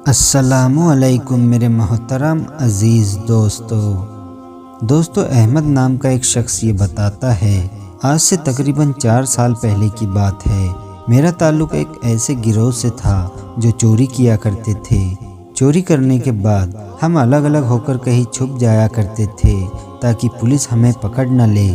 السلام علیکم میرے محترم عزیز دوستو احمد نام کا ایک شخص یہ بتاتا ہے، آج سے تقریباً 4 سال پہلے کی بات ہے، میرا تعلق ایک ایسے گروہ سے تھا جو چوری کیا کرتے تھے۔ چوری کرنے کے بعد ہم الگ الگ ہو کر کہیں چھپ جایا کرتے تھے تاکہ پولیس ہمیں پکڑ نہ لے۔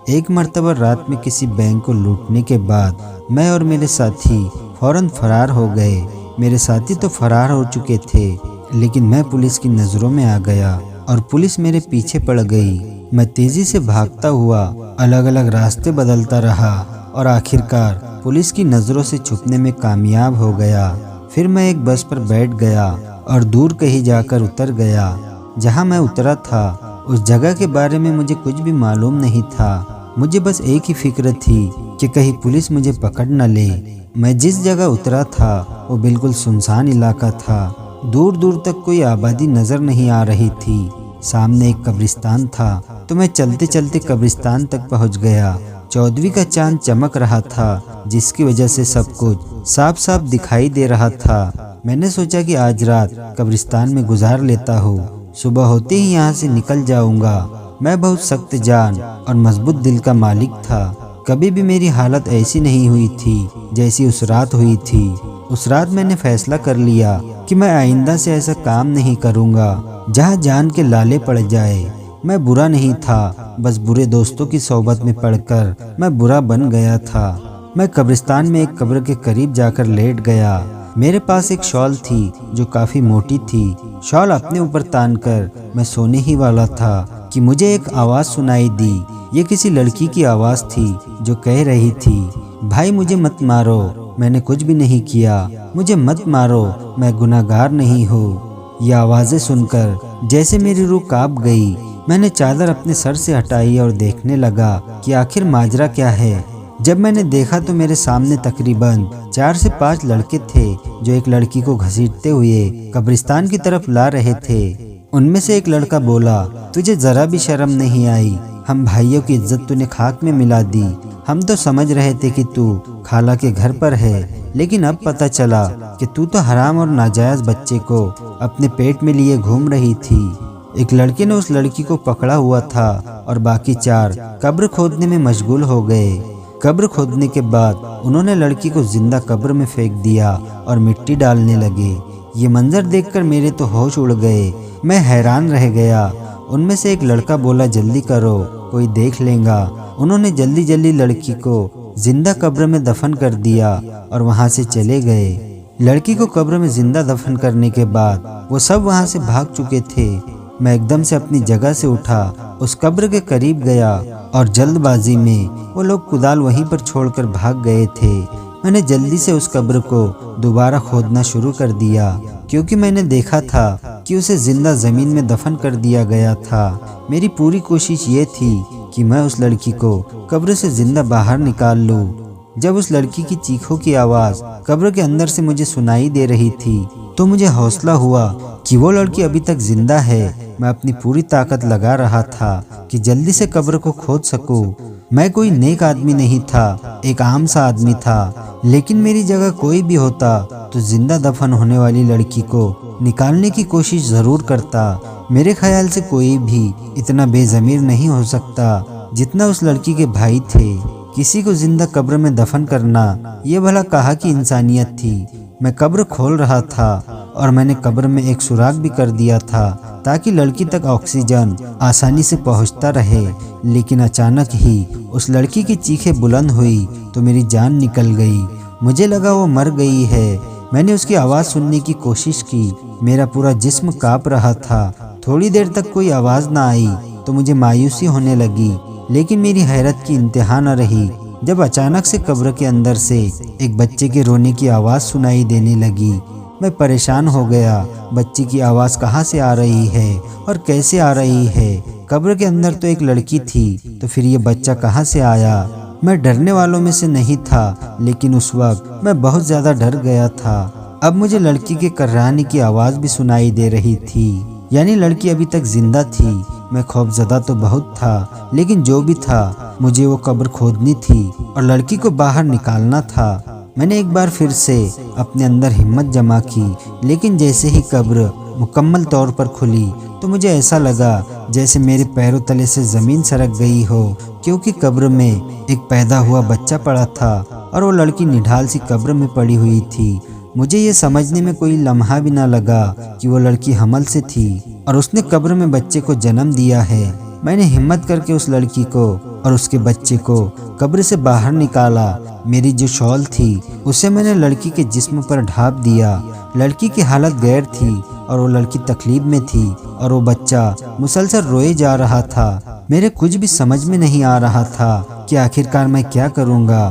ایک مرتبہ رات میں کسی بینک کو لوٹنے کے بعد میں اور میرے ساتھی فوراً فرار ہو گئے۔ میرے ساتھی تو فرار ہو چکے تھے، لیکن میں پولیس کی نظروں میں آ گیا اور پولیس میرے پیچھے پڑ گئی۔ میں تیزی سے بھاگتا ہوا الگ الگ راستے بدلتا رہا اور آخرکار پولیس کی نظروں سے چھپنے میں کامیاب ہو گیا۔ پھر میں ایک بس پر بیٹھ گیا اور دور کہیں جا کر اتر گیا۔ جہاں میں اترا تھا اس جگہ کے بارے میں مجھے کچھ بھی معلوم نہیں تھا۔ مجھے بس ایک ہی فکر تھی کہ کہیں پولیس مجھے پکڑ نہ لے۔ میں جس جگہ اترا تھا وہ بالکل سنسان علاقہ تھا، دور دور تک کوئی آبادی نظر نہیں آ رہی تھی۔ سامنے ایک قبرستان تھا تو میں چلتے چلتے قبرستان تک پہنچ گیا۔ 14ویں کا چاند چمک رہا تھا جس کی وجہ سے سب کچھ صاف صاف دکھائی دے رہا تھا۔ میں نے سوچا کہ آج رات قبرستان میں گزار لیتا ہوں، صبح ہوتے ہی یہاں سے نکل جاؤں گا۔ میں بہت سخت جان اور مضبوط دل کا مالک تھا، کبھی بھی میری حالت ایسی نہیں ہوئی تھی جیسی اس رات ہوئی تھی۔ اس رات میں نے فیصلہ کر لیا کہ میں آئندہ سے ایسا کام نہیں کروں گا جہاں جان کے لالے پڑ جائے۔ میں برا نہیں تھا، بس برے دوستوں کی صحبت میں پڑ کر میں برا بن گیا تھا۔ میں قبرستان میں ایک قبر کے قریب جا کر لیٹ گیا۔ میرے پاس ایک شال تھی جو کافی موٹی تھی۔ شال اپنے اوپر تان کر میں سونے ہی والا تھا کہ مجھے ایک آواز سنائی دی۔ یہ کسی لڑکی کی آواز تھی جو کہہ رہی تھی، بھائی مجھے مت مارو، میں نے کچھ بھی نہیں کیا، مجھے مت مارو، میں گناہ گار نہیں ہوں۔ یہ آوازیں سن کر جیسے میری روح کانپ گئی۔ میں نے چادر اپنے سر سے ہٹائی اور دیکھنے لگا کہ آخر ماجرا کیا ہے۔ جب میں نے دیکھا تو میرے سامنے تقریباً 4 سے 5 لڑکے تھے جو ایک لڑکی کو گھسیٹتے ہوئے قبرستان کی طرف لا رہے تھے۔ ان میں سے ایک لڑکا بولا، تجھے ذرا بھی شرم نہیں آئی؟ ہم بھائیوں کی عزت تو نے خاک میں ملا دی۔ ہم تو سمجھ رہے تھے کہ تو خالہ کے گھر پر ہے، لیکن اب پتہ چلا کہ تو حرام اور ناجائز بچے کو اپنے پیٹ میں لیے گھوم رہی تھی۔ ایک لڑکے نے اس لڑکی کو پکڑا ہوا تھا اور باقی 4 قبر کھودنے میں مشغول ہو گئے۔ قبر کھودنے کے بعد انہوں نے لڑکی کو زندہ قبر میں پھینک دیا اور مٹی ڈالنے لگے۔ یہ منظر دیکھ کر میرے تو ہوش اڑ گئے، میں حیران رہ گیا۔ ان میں سے ایک لڑکا بولا، جلدی کرو کوئی دیکھ لے گا۔ انہوں نے جلدی جلدی لڑکی کو زندہ قبر میں دفن کر دیا اور وہاں سے چلے گئے۔ لڑکی کو قبر میں زندہ دفن کرنے کے بعد وہ سب وہاں سے بھاگ چکے تھے۔ میں ایک دم سے اپنی جگہ سے اٹھا، اس قبر کے قریب گیا اور جلد بازی میں وہ لوگ کدال وہیں پر چھوڑ کر بھاگ گئے تھے۔ میں نے جلدی سے اس قبر کو دوبارہ کھودنا شروع کر دیا، کیونکہ میں نے دیکھا تھا کہ اسے زندہ زمین میں دفن کر دیا گیا تھا۔ میری پوری کوشش یہ تھی کہ میں اس لڑکی کو قبر سے زندہ باہر نکال لوں۔ جب اس لڑکی کی چیخوں کی آواز قبر کے اندر سے مجھے سنائی دے رہی تھی تو مجھے حوصلہ ہوا کہ وہ لڑکی ابھی تک زندہ ہے۔ میں اپنی پوری طاقت لگا رہا تھا کہ جلدی سے قبر کو کھود سکوں۔ میں کوئی نیک آدمی نہیں تھا، ایک عام سا آدمی تھا، لیکن میری جگہ کوئی بھی ہوتا تو زندہ دفن ہونے والی لڑکی کو نکالنے کی کوشش ضرور کرتا۔ میرے خیال سے کوئی بھی اتنا بے ضمیر نہیں ہو سکتا جتنا اس لڑکی کے بھائی تھے۔ کسی کو زندہ قبر میں دفن کرنا یہ بھلا کہاں کی انسانیت تھی۔ میں قبر کھول رہا تھا اور میں نے قبر میں ایک سوراخ بھی کر دیا تھا تاکہ لڑکی تک آکسیجن آسانی سے پہنچتا رہے، لیکن اچانک ہی اس لڑکی کی چیخیں بلند ہوئی تو میری جان نکل گئی۔ مجھے لگا وہ مر گئی ہے۔ میں نے اس کی آواز سننے کی کوشش کی، میرا پورا جسم کانپ رہا تھا۔ تھوڑی دیر تک کوئی آواز نہ آئی تو مجھے مایوسی ہونے لگی، لیکن میری حیرت کی انتہا نہ رہی جب اچانک سے قبر کے اندر سے ایک بچے کے رونے کی آواز سنائی دینے لگی۔ میں پریشان ہو گیا، بچے کی آواز کہاں سے آ رہی ہے اور کیسے آ رہی ہے؟ قبر کے اندر تو ایک لڑکی تھی، تو پھر یہ بچہ کہاں سے آیا؟ میں ڈرنے والوں میں سے نہیں تھا، لیکن اس وقت میں بہت زیادہ ڈر گیا تھا۔ اب مجھے لڑکی کے کرہنے کی آواز بھی سنائی دے رہی تھی، یعنی لڑکی ابھی تک زندہ تھی۔ میں خوفزدہ تو بہت تھا، لیکن جو بھی تھا مجھے وہ قبر کھودنی تھی اور لڑکی کو باہر نکالنا تھا۔ میں نے ایک بار پھر سے اپنے اندر ہمت جمع کی، لیکن جیسے ہی قبر مکمل طور پر کھلی تو مجھے ایسا لگا جیسے میرے پیروں تلے سے زمین سرک گئی ہو، کیونکہ قبر میں ایک پیدا ہوا بچہ پڑا تھا اور وہ لڑکی نڈھال سی قبر میں پڑی ہوئی تھی۔ مجھے یہ سمجھنے میں کوئی لمحہ بھی نہ لگا کہ وہ لڑکی حمل سے تھی اور اس نے قبر میں بچے کو جنم دیا ہے۔ میں نے ہمت کر کے اس لڑکی کو اور اس کے بچے کو قبر سے باہر نکالا۔ میری جو شال تھی اسے میں نے لڑکی کے جسم پر ڈھانپ دیا۔ لڑکی کی حالت غیر تھی اور وہ لڑکی تکلیف میں تھی اور وہ بچہ مسلسل روئے جا رہا تھا۔ میرے کچھ بھی سمجھ میں نہیں آ رہا تھا کہ آخرکار میں کیا کروں گا۔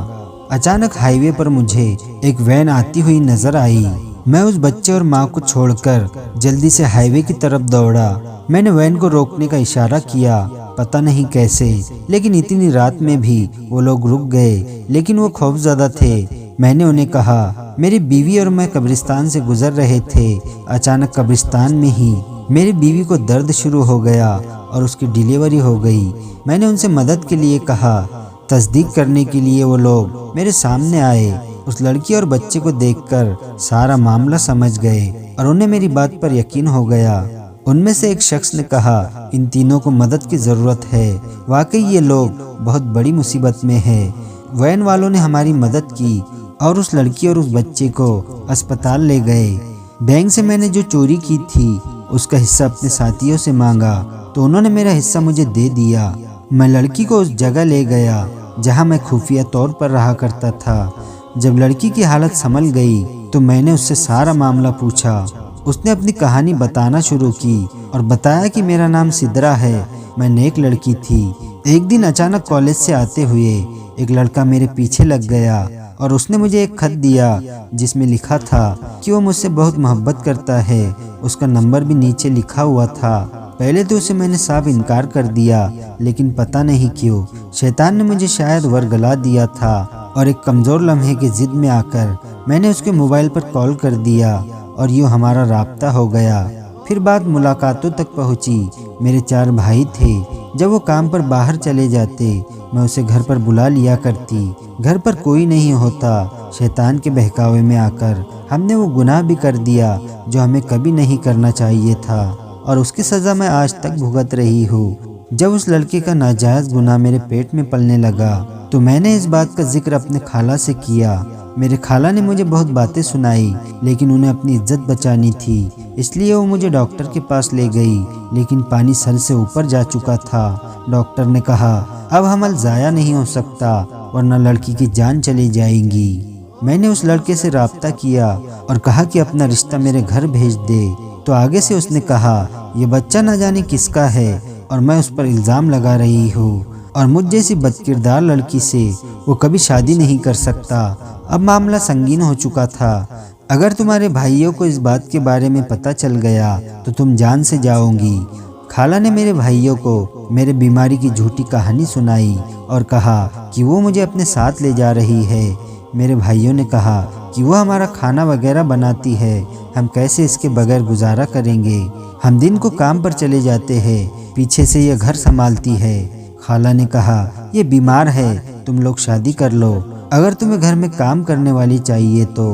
اچانک ہائی وے پر مجھے ایک وین آتی ہوئی نظر آئی۔ میں اس بچے اور ماں کو چھوڑ کر جلدی سے ہائی وے کی طرف دوڑا۔ میں نے وین کو روکنے کا اشارہ کیا، پتہ نہیں کیسے، لیکن اتنی رات میں بھی وہ لوگ رک گئے، لیکن وہ خوف زدہ تھے۔ میں نے انہیں کہا میری بیوی اور میں قبرستان سے گزر رہے تھے، اچانک قبرستان میں ہی میری بیوی کو درد شروع ہو گیا اور اس کی ڈیلیوری ہو گئی۔ میں نے ان سے مدد کے لیے کہا۔ تصدیق کرنے کے لیے وہ لوگ میرے سامنے آئے۔ اس لڑکی اور بچے کو دیکھ کر سارا معاملہ سمجھ گئے اور انہیں میری بات پر یقین ہو گیا۔ ان میں سے ایک شخص نے کہا ان تینوں کو مدد کی ضرورت ہے، واقعی یہ لوگ بہت بڑی مصیبت میں ہیں۔ وین والوں نے ہماری مدد کی اور اس لڑکی اور اس بچے کو اسپتال لے گئے۔ بینک سے میں نے جو چوری کی تھی اس کا حصہ اپنے ساتھیوں سے مانگا تو انہوں نے میرا حصہ مجھے دے دیا۔ میں لڑکی کو اس جگہ لے گیا جہاں میں خفیہ طور پر رہا کرتا تھا۔ جب لڑکی کی حالت سنبھل گئی تو میں نے اس سے سارا معاملہ پوچھا۔ اس نے اپنی کہانی بتانا شروع کی اور بتایا کہ میرا نام سدرا ہے، میں نیک لڑکی تھی۔ ایک دن اچانک کالج سے آتے ہوئے ایک لڑکا میرے پیچھے لگ گیا اور اس نے مجھے ایک خط دیا جس میں لکھا تھا کہ وہ مجھ سے بہت محبت کرتا ہے۔ اس کا نمبر بھی نیچے لکھا ہوا تھا۔ پہلے تو اسے میں نے صاف انکار کر دیا، لیکن پتہ نہیں کیوں شیطان نے مجھے شاید ورگلا دیا تھا اور ایک کمزور لمحے کی ضد میں آ کر میں نے اس کے موبائل پر کال کر دیا اور یوں ہمارا رابطہ ہو گیا۔ پھر بات ملاقاتوں تک پہنچی۔ میرے 4 بھائی تھے۔ جب وہ کام پر باہر چلے جاتے میں اسے گھر پر بلا لیا کرتی۔ گھر پر کوئی نہیں ہوتا، شیطان کے بہکاوے میں آ کر ہم نے وہ گناہ بھی کر دیا جو ہمیں کبھی نہیں کرنا چاہیے تھا اور اس کی سزا میں آج تک بھگت رہی ہوں۔ جب اس لڑکے کا ناجائز گناہ میرے پیٹ میں پلنے لگا تو میں نے اس بات کا ذکر اپنے خالہ سے کیا۔ میرے خالہ نے مجھے بہت باتیں سنائی، لیکن انہیں اپنی عزت بچانی تھی، اس لیے وہ مجھے ڈاکٹر کے پاس لے گئی، لیکن پانی سر سے اوپر جا چکا تھا۔ ڈاکٹر نے کہا اب حمل ضائع نہیں ہو سکتا ورنہ لڑکی کی جان چلی جائے گی۔ میں نے اس لڑکے سے رابطہ کیا اور کہا کہ اپنا رشتہ میرے گھر بھیج دے، تو آگے سے اس نے کہا یہ بچہ نہ جانے کس کا ہے اور میں اس پر الزام لگا رہی ہوں اور مجھ جیسی بدکردار لڑکی سے وہ کبھی شادی نہیں کر سکتا۔ اب معاملہ سنگین ہو چکا تھا۔ اگر تمہارے بھائیوں کو اس بات کے بارے میں پتہ چل گیا تو تم جان سے جاؤ گی۔ خالہ نے میرے بھائیوں کو میرے بیماری کی جھوٹی کہانی سنائی اور کہا کہ وہ مجھے اپنے ساتھ لے جا رہی ہے۔ میرے بھائیوں نے کہا کہ وہ ہمارا کھانا وغیرہ بناتی ہے، ہم کیسے اس کے بغیر گزارا کریں گے؟ ہم دن کو کام پر چلے جاتے ہیں، پیچھے سے یہ گھر سنبھالتی ہے۔ خالہ نے کہا یہ بیمار ہے، تم لوگ شادی کر لو اگر تمہیں گھر میں کام کرنے والی چاہیے تو۔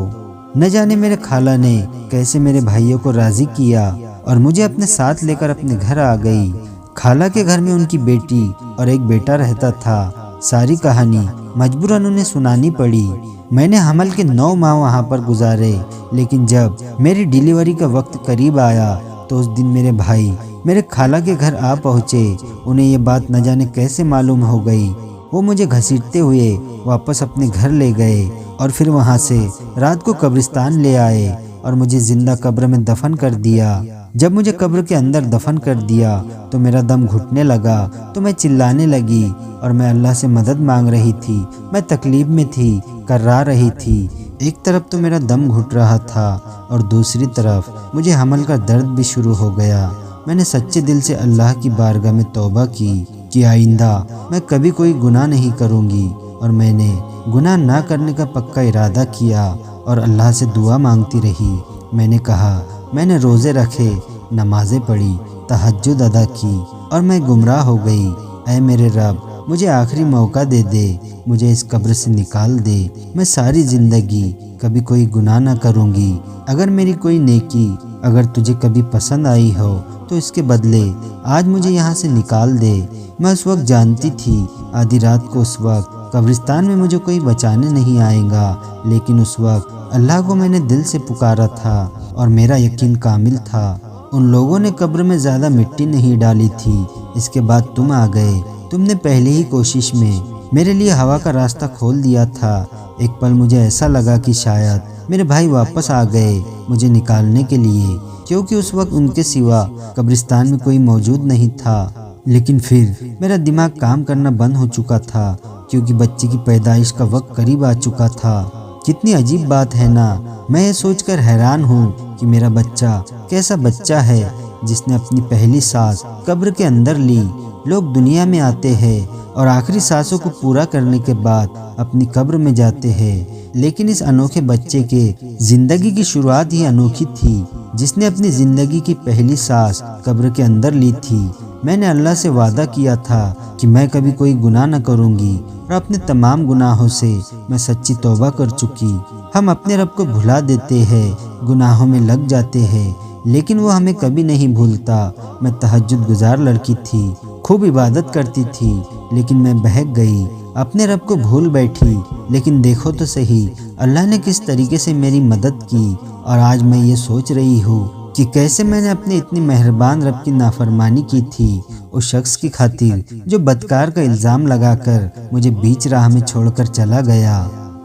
نہ جانے میرے خالہ نے کیسے میرے بھائیوں کو راضی کیا اور مجھے اپنے ساتھ لے کر اپنے گھر آ گئی۔ خالہ کے گھر میں ان کی بیٹی اور ایک بیٹا رہتا تھا۔ ساری کہانی مجبوراً انہیں سنانی پڑی۔ میں نے حمل کے 9 ماہ وہاں پر گزارے، لیکن جب میری ڈیلیوری کا وقت قریب آیا تو اس دن میرے بھائی میرے خالہ کے گھر آ پہنچے۔ انہیں یہ بات نہ جانے کیسے معلوم ہو گئی۔ وہ مجھے گھسیٹتے ہوئے واپس اپنے گھر لے گئے اور پھر وہاں سے رات کو قبرستان لے آئے اور مجھے زندہ قبر میں دفن کر دیا۔ جب مجھے قبر کے اندر دفن کر دیا تو میرا دم گھٹنے لگا تو میں چلانے لگی اور میں اللہ سے مدد مانگ رہی تھی۔ میں تکلیف میں تھی، کرا رہی تھی۔ ایک طرف تو میرا دم گھٹ رہا تھا اور دوسری طرف مجھے حمل کا درد بھی شروع ہو گیا۔ میں نے سچے دل سے اللہ کی بارگاہ میں توبہ کی کہ آئندہ میں کبھی کوئی گناہ نہیں کروں گی، اور میں نے گناہ نہ کرنے کا پکا ارادہ کیا اور اللہ سے دعا مانگتی رہی۔ میں نے کہا میں نے روزے رکھے، نمازیں پڑھی، تہجد ادا کی اور میں گمراہ ہو گئی۔ اے میرے رب، مجھے آخری موقع دے دے، مجھے اس قبر سے نکال دے۔ میں ساری زندگی کبھی کوئی گناہ نہ کروں گی۔ اگر میری کوئی نیکی اگر تجھے کبھی پسند آئی ہو تو اس کے بدلے آج مجھے یہاں سے نکال دے۔ میں اس وقت جانتی تھی آدھی رات کو اس وقت قبرستان میں مجھے کوئی بچانے نہیں آئے گا، لیکن اس وقت اللہ کو میں نے دل سے پکارا تھا اور میرا یقین کامل تھا۔ ان لوگوں نے قبر میں زیادہ مٹی نہیں ڈالی تھی۔ اس کے بعد تم آ گئے۔ تم نے پہلی ہی کوشش میں میرے لیے ہوا کا راستہ کھول دیا تھا۔ ایک پل مجھے ایسا لگا کہ شاید میرے بھائی واپس آ گئے مجھے نکالنے کے لیے، کیونکہ اس وقت ان کے سوا قبرستان میں کوئی موجود نہیں تھا۔ لیکن پھر میرا دماغ کام کرنا بند ہو چکا تھا، کیونکہ بچے کی پیدائش کا وقت قریب آ چکا تھا۔ کتنی عجیب بات ہے نا، میں یہ سوچ کر حیران ہوں کہ میرا بچہ کیسا بچہ ہے جس نے اپنی پہلی سانس قبر کے اندر لی۔ لوگ دنیا میں آتے ہیں اور آخری سانسوں کو پورا کرنے کے بعد اپنی قبر میں جاتے ہیں، لیکن اس انوکھے بچے کے زندگی کی شروعات ہی انوکھی تھی، جس نے اپنی زندگی کی پہلی سانس قبر کے اندر لی تھی۔ میں نے اللہ سے وعدہ کیا تھا کہ میں کبھی کوئی گناہ نہ کروں گی، اور اپنے تمام گناہوں سے میں سچی توبہ کر چکی۔ ہم اپنے رب کو بھلا دیتے ہیں، گناہوں میں لگ جاتے ہیں، لیکن وہ ہمیں کبھی نہیں بھولتا۔ میں تہجد گزار لڑکی تھی، خوب عبادت کرتی تھی، لیکن میں بہک گئی، اپنے رب کو بھول بیٹھی۔ لیکن دیکھو تو صحیح اللہ نے کس طریقے سے میری مدد کی، اور آج میں یہ سوچ رہی ہوں کہ کیسے میں نے اپنے اتنی مہربان رب کی نافرمانی کی تھی، اس شخص کی خاطر جو بدکار کا الزام لگا کر مجھے بیچ راہ میں چھوڑ کر چلا گیا۔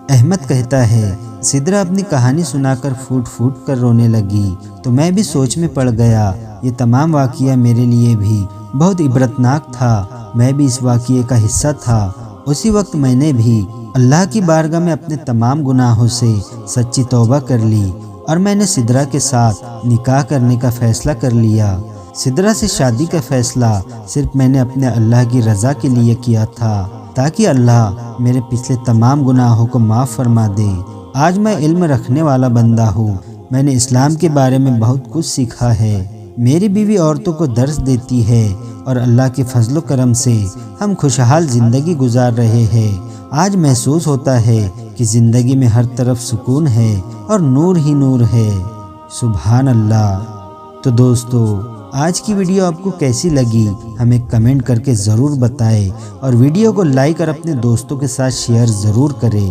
احمد کہتا ہے، سدرا اپنی کہانی سنا کر پھوٹ پھوٹ کر رونے لگی تو میں بھی سوچ میں پڑ گیا۔ یہ تمام واقعہ میرے لیے بھی بہت عبرتناک تھا، میں بھی اس واقعے کا حصہ تھا۔ اسی وقت میں نے بھی اللہ کی بارگاہ میں اپنے تمام گناہوں سے سچی توبہ کر لی، اور میں نے سدرا کے ساتھ نکاح کرنے کا فیصلہ کر لیا۔ سدرا سے شادی کا فیصلہ صرف میں نے اپنے اللہ کی رضا کے لیے کیا تھا، تاکہ اللہ میرے پچھلے تمام گناہوں کو معاف فرما دے۔ آج میں علم رکھنے والا بندہ ہوں، میں نے اسلام کے بارے میں بہت کچھ سیکھا ہے۔ میری بیوی عورتوں کو درس دیتی ہے، اور اللہ کے فضل و کرم سے ہم خوشحال زندگی گزار رہے ہیں۔ آج محسوس ہوتا ہے کہ زندگی میں ہر طرف سکون ہے اور نور ہی نور ہے۔ سبحان اللہ۔ تو دوستو، آج کی ویڈیو آپ کو کیسی لگی ہمیں کمنٹ کر کے ضرور بتائیں، اور ویڈیو کو لائک اور اپنے دوستوں کے ساتھ شیئر ضرور کریں۔